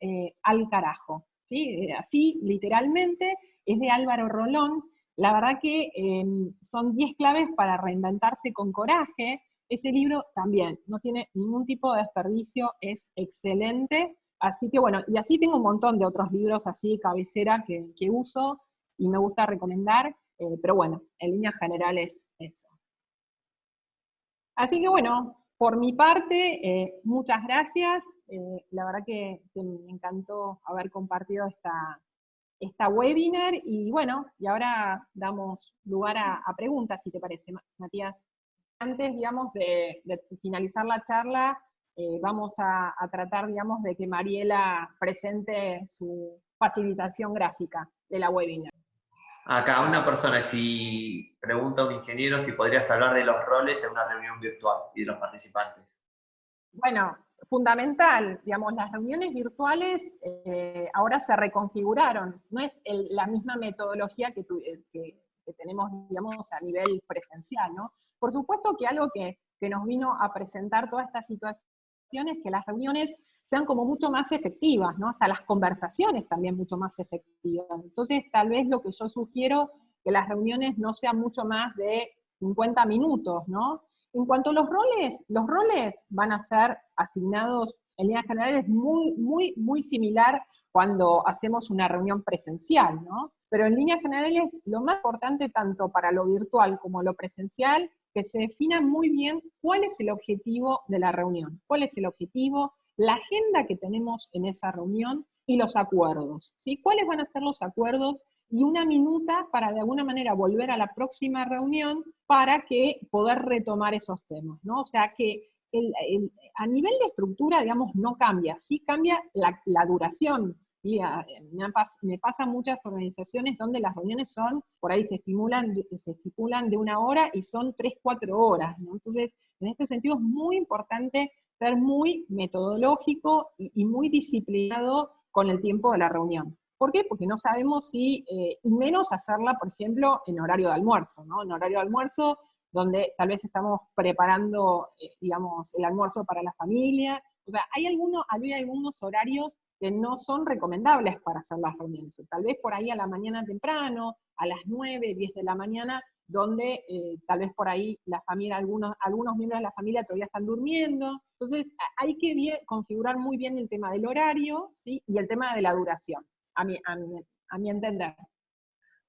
Al carajo, ¿sí? Así, literalmente, es de Álvaro Rolón. La verdad que son 10 claves para reinventarse con coraje. Ese libro también no tiene ningún tipo de desperdicio, es excelente. Así que bueno, y así tengo un montón de otros libros así de cabecera que uso y me gusta recomendar, pero bueno, en líneas generales eso. Así que bueno, por mi parte, muchas gracias. La verdad que me encantó haber compartido esta webinar y bueno, y ahora damos lugar a preguntas, si te parece, Matías. Antes, digamos, de finalizar la charla, vamos a tratar, digamos, de que Mariela presente su facilitación gráfica de la webinar. Acá una persona, si pregunta a un ingeniero si podrías hablar de los roles en una reunión virtual y de los participantes. Bueno, fundamental, digamos, las reuniones virtuales ahora se reconfiguraron, no es la misma metodología que tenemos, digamos, a nivel presencial, ¿no? Por supuesto que algo que nos vino a presentar toda esta situación es que las reuniones sean como mucho más efectivas, ¿no? Hasta las conversaciones también mucho más efectivas. Entonces, tal vez lo que yo sugiero, que las reuniones no sean mucho más de 50 minutos, ¿no? En cuanto a los roles van a ser asignados en líneas generales muy, muy, muy similar cuando hacemos una reunión presencial, ¿no? Pero en líneas generales, lo más importante tanto para lo virtual como lo presencial, que se defina muy bien cuál es el objetivo de la reunión, cuál es el objetivo, la agenda que tenemos en esa reunión y los acuerdos, ¿sí? ¿Cuáles van a ser los acuerdos? Y una minuta para de alguna manera volver a la próxima reunión para que poder retomar esos temas, ¿no? O sea que a nivel de estructura, digamos, no cambia, sí cambia la duración. ¿Sí? Me pasa en muchas organizaciones donde las reuniones son, por ahí se estipulan de 1 hora y son 3, 4 horas, ¿no? Entonces, en este sentido es muy importante ser muy metodológico y muy disciplinado con el tiempo de la reunión. ¿Por qué? Porque no sabemos si, y menos hacerla, por ejemplo, en horario de almuerzo, ¿no? En horario de almuerzo, donde tal vez estamos preparando, digamos, el almuerzo para la familia. O sea, había algunos horarios que no son recomendables para hacer las reuniones. Tal vez por ahí a la mañana temprano, a las 9, 10 de la mañana, donde tal vez por ahí la familia, algunos miembros de la familia todavía están durmiendo. Entonces, hay que configurar muy bien el tema del horario, ¿sí? Y el tema de la duración, a mi entender.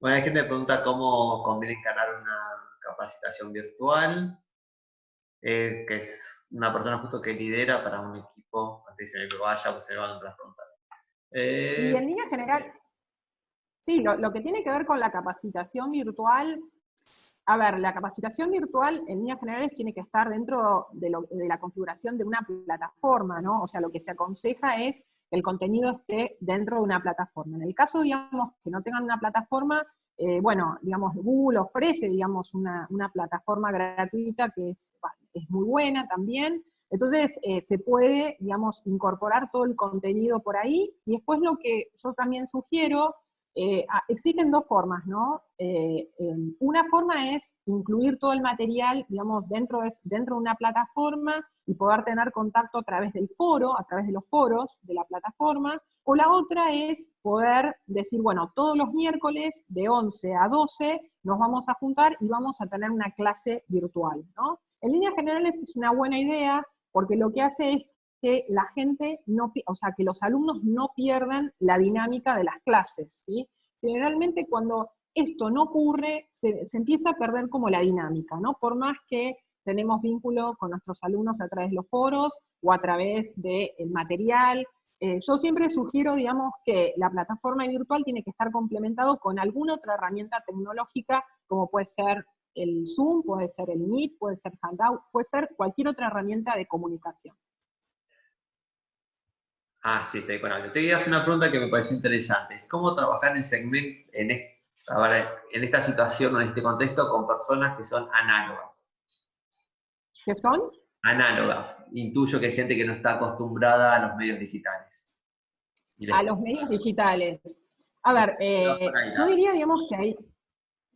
Bueno, hay gente que pregunta cómo conviene encarar una capacitación virtual, que es una persona justo que lidera para un equipo, antes de que vaya, pues se le van otras preguntas. Y en línea general, sí, lo que tiene que ver con la capacitación virtual, a ver, la capacitación virtual en líneas generales tiene que estar dentro de la configuración de una plataforma, ¿no? O sea, lo que se aconseja es que el contenido esté dentro de una plataforma. En el caso, digamos, que no tengan una plataforma, bueno, digamos, Google ofrece, digamos, una plataforma gratuita que es muy buena también. Entonces, se puede, digamos, incorporar todo el contenido por ahí, y después lo que yo también sugiero, existen dos formas, ¿no? Una forma es incluir todo el material, digamos, dentro de una plataforma y poder tener contacto a través del foro, a través de los foros de la plataforma, o la otra es poder decir, bueno, todos los miércoles de 11 a 12 nos vamos a juntar y vamos a tener una clase virtual, ¿no? En líneas generales es una buena idea porque lo que hace es que la gente o sea, que los alumnos no pierdan la dinámica de las clases, ¿sí? Generalmente cuando esto no ocurre, se empieza a perder como la dinámica, ¿no? Por más que tenemos vínculo con nuestros alumnos a través de los foros o a través del material. Yo siempre sugiero, digamos, que la plataforma virtual tiene que estar complementado con alguna otra herramienta tecnológica, como puede ser el Zoom, puede ser el Meet, puede ser Hangout, puede ser cualquier otra herramienta de comunicación. Sí, estoy con algo. Te voy a hacer una pregunta que me pareció interesante. ¿Cómo trabajar en segmento, en esta situación o en este contexto con personas que son análogas? ¿Qué son? Análogas. Intuyo que hay gente que no está acostumbrada a los medios digitales. A los medios digitales. A ver, yo diría, digamos, que hay,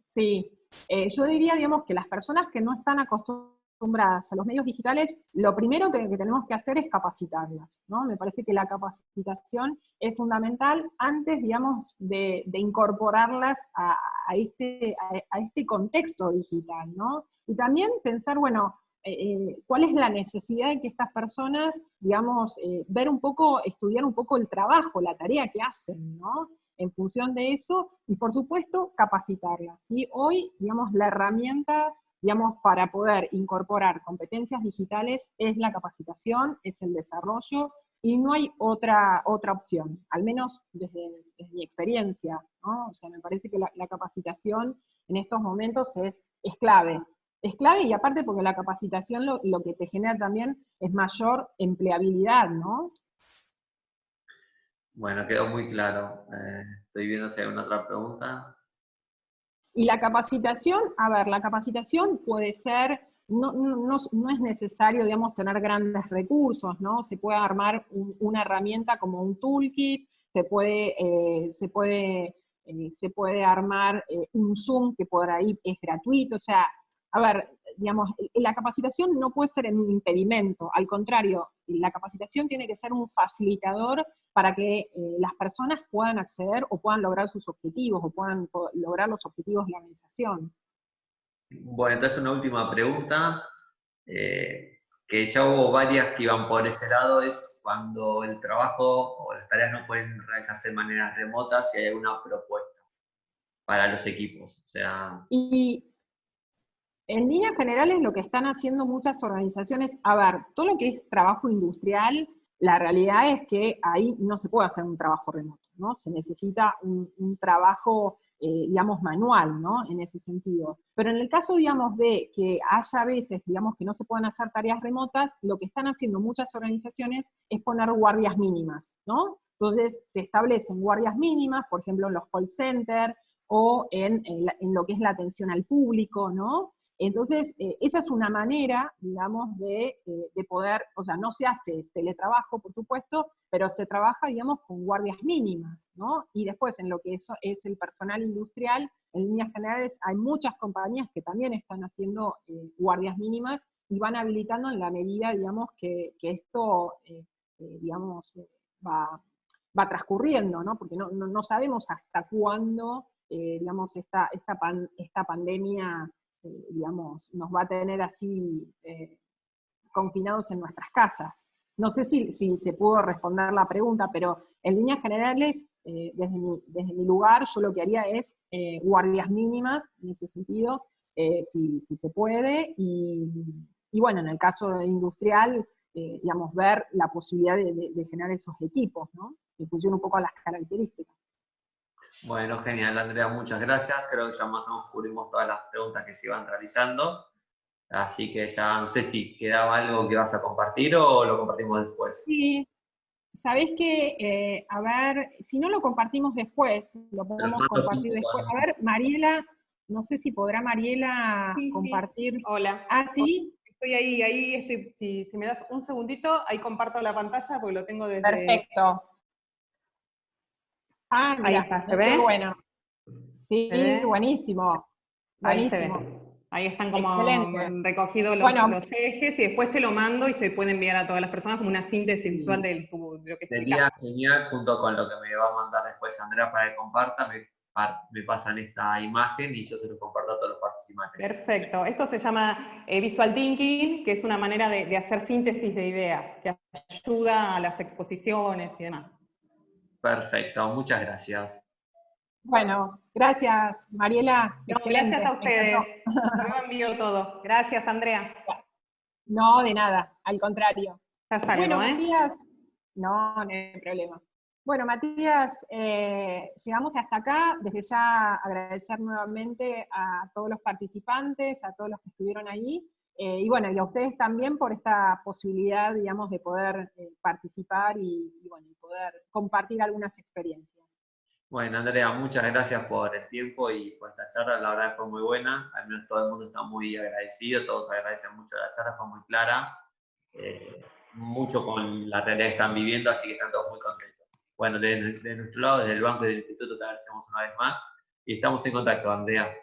sí, yo diría, digamos, que las personas que no están acostumbradas a los medios digitales, lo primero que tenemos que hacer es capacitarlas, ¿no? Me parece que la capacitación es fundamental antes, digamos, de incorporarlas a este contexto digital, ¿no? Y también pensar, bueno, cuál es la necesidad de que estas personas, digamos, ver un poco, estudiar un poco el trabajo, la tarea que hacen, ¿no? En función de eso, y por supuesto, capacitarlas, ¿sí? Hoy, digamos, la herramienta, digamos, para poder incorporar competencias digitales es la capacitación, es el desarrollo, y no hay otra opción, al menos desde mi experiencia, ¿no? O sea, me parece que la capacitación en estos momentos es clave. Es clave, y aparte porque la capacitación lo que te genera también es mayor empleabilidad, ¿no? Bueno, quedó muy claro. Estoy viendo si hay una otra pregunta. Y la capacitación, a ver, la capacitación puede ser, no es necesario, digamos, tener grandes recursos, ¿no? Se puede armar una herramienta como un toolkit, se puede armar un Zoom que por ahí es gratuito, o sea, a ver, digamos, la capacitación no puede ser un impedimento, al contrario, la capacitación tiene que ser un facilitador para que las personas puedan acceder o puedan lograr sus objetivos, o puedan lograr los objetivos de la organización. Bueno, entonces una última pregunta, que ya hubo varias que iban por ese lado, es cuando el trabajo o las tareas no pueden realizarse de manera remota, si hay alguna propuesta para los equipos. O sea, Y en líneas generales lo que están haciendo muchas organizaciones, a ver, todo lo que es trabajo industrial, la realidad es que ahí no se puede hacer un trabajo remoto, ¿no? Se necesita un trabajo, digamos, manual, ¿no? En ese sentido. Pero en el caso, digamos, de que haya veces, digamos, que no se puedan hacer tareas remotas, lo que están haciendo muchas organizaciones es poner guardias mínimas, ¿no? Entonces, se establecen guardias mínimas, por ejemplo, en los call centers o en lo que es la atención al público, ¿no? Entonces, esa es una manera, digamos, de poder, o sea, no se hace teletrabajo, por supuesto, pero se trabaja, digamos, con guardias mínimas, ¿no? Y después, en lo que es el personal industrial, en líneas generales, hay muchas compañías que también están haciendo guardias mínimas y van habilitando en la medida, digamos, que esto, digamos, va transcurriendo, ¿no? Porque no sabemos hasta cuándo, digamos, esta pandemia, digamos, nos va a tener así confinados en nuestras casas. No sé si se pudo responder la pregunta, pero en líneas generales, desde mi lugar, yo lo que haría es guardias mínimas, en ese sentido, si se puede, y bueno, en el caso industrial, digamos, ver la posibilidad de generar esos equipos, ¿no? En función un poco a las características. Bueno, genial, Andrea, muchas gracias. Creo que ya más o menos cubrimos todas las preguntas que se iban realizando. Así que ya no sé si quedaba algo que vas a compartir o lo compartimos después. Sí, sabés que, a ver, si no lo compartimos después, lo Te los podemos mando compartir junto después. con... A ver, Mariela, no sé si podrá Mariela Sí, sí. compartir. Hola. Ah, sí, Estoy ahí estoy. Si me das un segundito, ahí comparto la pantalla porque lo tengo desde... perfecto. Ah, Ahí mira, está, ¿se qué ve? bueno. Sí, ¿Se ve? buenísimo, Ahí se ve. buenísimo. Ahí están como Excelente. recogidos Bueno, los ejes y después te lo mando y se puede enviar a todas las personas como una síntesis visual Sí, de lo que sería explicaste. genial, junto con lo que me va a mandar después Andrea para que comparta, me pasan esta imagen y yo se lo comparto a todos los participantes. Perfecto. Esto se llama Visual Thinking, que es una manera de hacer síntesis de ideas, que ayuda a las exposiciones y demás. Perfecto, muchas gracias. bueno, gracias, Mariela, No, gracias excelente, a me encantó. ustedes. Luego envío todo. Gracias, Andrea. No, de nada, al contrario. Ya Bueno, salgo, ¿eh? Matías, no hay problema. Bueno, Matías, llegamos hasta acá. Desde ya agradecer nuevamente a todos los participantes, a todos los que estuvieron ahí, y bueno, y a ustedes también por esta posibilidad, digamos, de poder participar y bueno, y poder compartir algunas experiencias. Bueno, Andrea, muchas gracias por el tiempo y por esta charla, la verdad fue muy buena, al menos todo el mundo está muy agradecido, todos agradecen mucho la charla, fue muy clara, mucho con la realidad que están viviendo, así que están todos muy contentos. Bueno, de nuestro lado, desde el banco y del instituto, te agradecemos una vez más y estamos en contacto, Andrea.